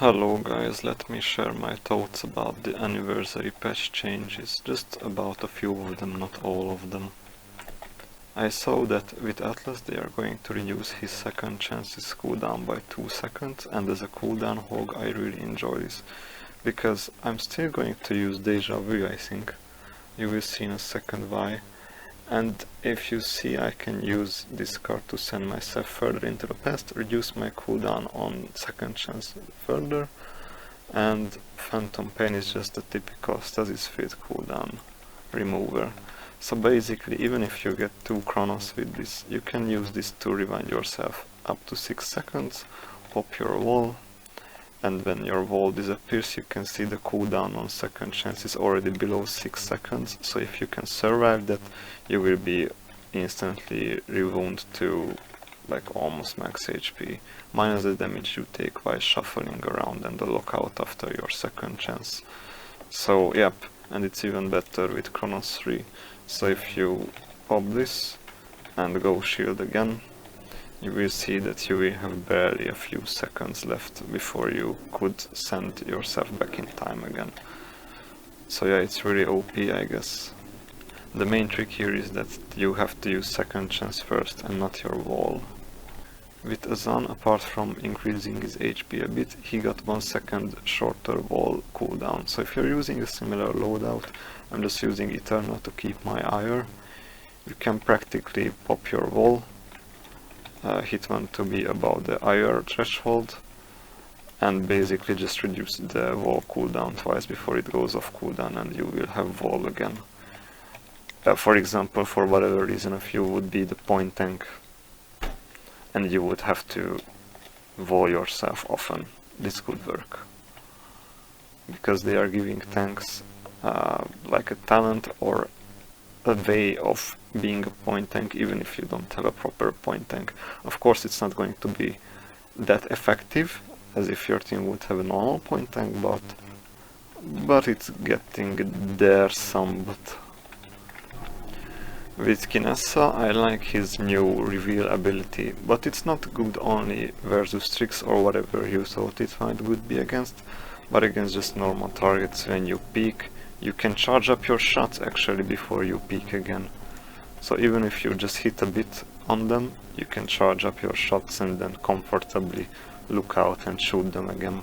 Hello guys, let me share my thoughts about the anniversary patch changes, just about a few of them, not all of them. I saw that with Atlas they are going to reduce his second chances cooldown by 2 seconds, and as a cooldown hog I really enjoy this, because I'm still going to use Deja Vu, I think. You will see in a second why. And if you see, I can use this card to send myself further into the past, reduce my cooldown on second chance further, and Phantom Pain is just a typical stasis field cooldown remover. So basically, even if you get 2 chronos with this, you can use this to rewind yourself up to 6 seconds, pop your wall, and when your wall disappears you can see the cooldown on second chance is already below 6 seconds, so if you can survive that you will be instantly rewound to like almost max HP, minus the damage you take while shuffling around and the lockout after your second chance. So yep, and it's even better with Chronos 3, so if you pop this and go shield again, you will see that you will have barely a few seconds left before you could send yourself back in time again. So yeah, it's really OP, I guess. The main trick here is that you have to use second chance first and not your wall. With Azan, apart from increasing his HP a bit, he got 1 second shorter wall cooldown. So if you're using a similar loadout, I'm just using Eternal to keep my ire, you can practically pop your wall, hit one to be above the IR threshold, and basically just reduce the wall cooldown twice before it goes off cooldown, and you will have wall again. For example, for whatever reason, if you would be the point tank and you would have to wall yourself often, this could work. Because they are giving tanks like a talent or a way of being a point tank even if you don't have a proper point tank. Of course it's not going to be that effective as if your team would have a normal point tank, but it's getting there somewhat. With Kinessa I like his new reveal ability, but it's not good only versus tricks or whatever you thought it would be against, but against just normal targets. When you peek, you can charge up your shots actually before you peek again. So even if you just hit a bit on them, you can charge up your shots and then comfortably look out and shoot them again.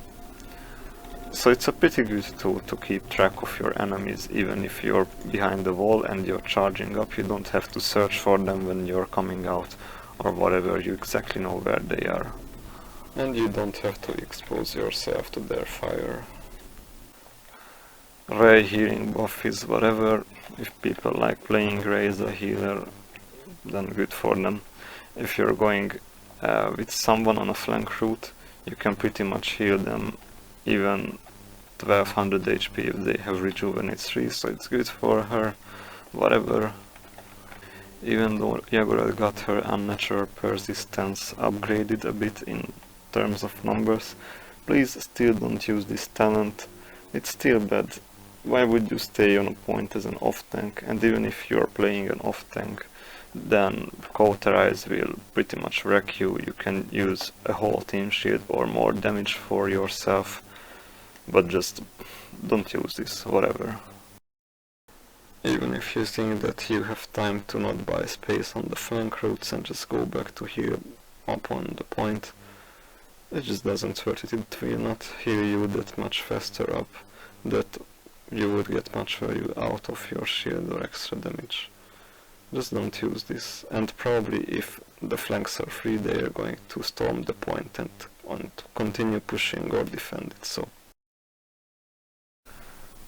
So it's a pretty good tool to keep track of your enemies, even if you're behind the wall and you're charging up, you don't have to search for them when you're coming out or whatever, you exactly know where they are. And you don't have to expose yourself to their fire. Ray healing buff is whatever. If people like playing Ray as a healer, then good for them. If you're going with someone on a flank route, you can pretty much heal them even 1200 HP if they have rejuvenate 3, so it's good for her, whatever. Even though Yagura got her unnatural persistence upgraded a bit in terms of numbers, please still don't use this talent, it's still bad. Why would you stay on a point as an off tank? And even if you're playing an off tank, then Cauterize will pretty much wreck you. You can use a whole team shield or more damage for yourself, but just don't use this, whatever. Even if you think that you have time to not buy space on the flank routes and just go back to heal up on the point, it just doesn't worth it. It will not heal you that much faster up, that you would get much value out of your shield or extra damage. Just don't use this, and probably if the flanks are free they are going to storm the point and continue pushing or defend it, so.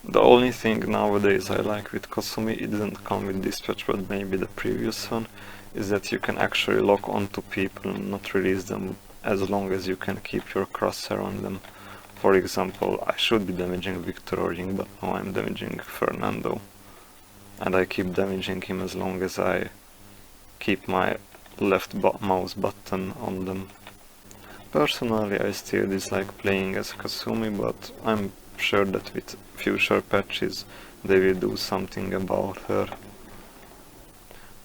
The only thing nowadays I like with Kosumi, it didn't come with this patch but maybe the previous one, is that you can actually lock onto people and not release them as long as you can keep your crosshair on them. For example, I should be damaging Victor or Ying, but now I'm damaging Fernando. And I keep damaging him as long as I keep my left mouse button on them. Personally, I still dislike playing as Kasumi, but I'm sure that with future patches they will do something about her.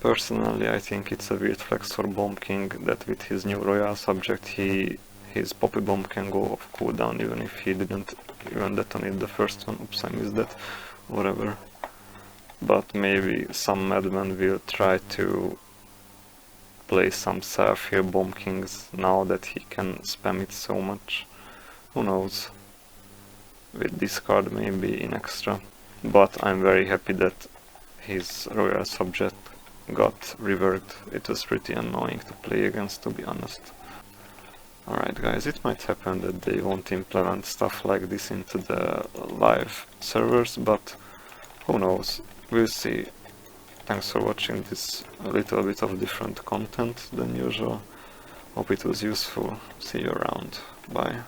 Personally, I think it's a weird flex for Bomb King that with his new royal subject he his poppy bomb can go off cooldown even if he didn't even detonate the first one. Oops, I missed that. Whatever. But maybe some madman will try to play some self-heal Bomb Kings now that he can spam it so much. Who knows? With this card maybe in extra. But I'm very happy that his Royal Subject got reworked. It was pretty annoying to play against, to be honest. Alright guys, it might happen that they won't implement stuff like this into the live servers, but who knows, we'll see. Thanks for watching this a little bit of different content than usual. Hope it was useful. See you around. Bye.